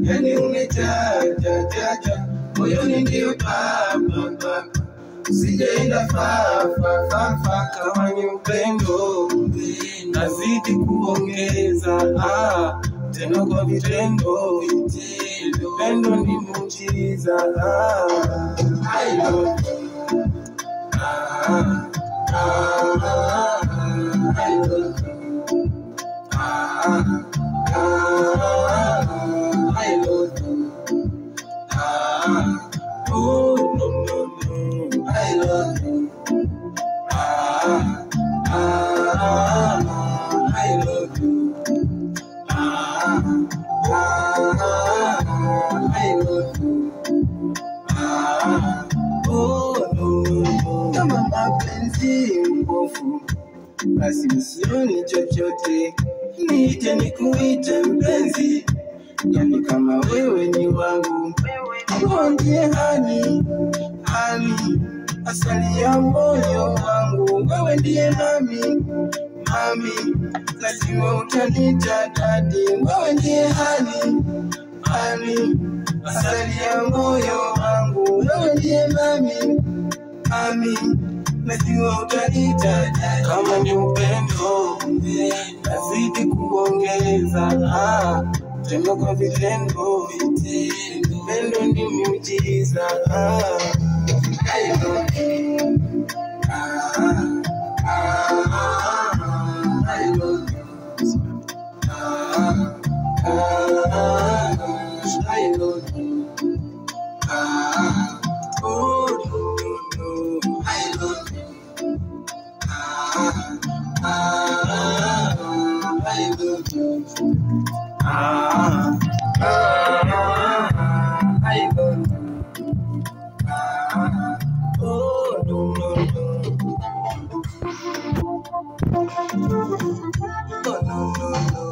Yani umejaja moyoni ndio papa sijaenda fa kama ni upendo nazidi kuongeza tena kwa vitendo upendo ni muujiza I love you I love you I love you oh no I love you I love you I love you oh no kama mapenzi mbovu basi usioni chochote niite nikuite mpenzi yani kama wewe ni wangu ndiye hani asali ya moyo wangu wewe ndiye mami lazima utanita dadi wewe ndiye hani asali ya moyo wangu wewe ndiye mami lazima utanita dadi kama ni upendo nazidi kuongeza tena kwa vitendo upendo ni muujiza I love you I love you I love you oh no I love you I love you I love you oh no no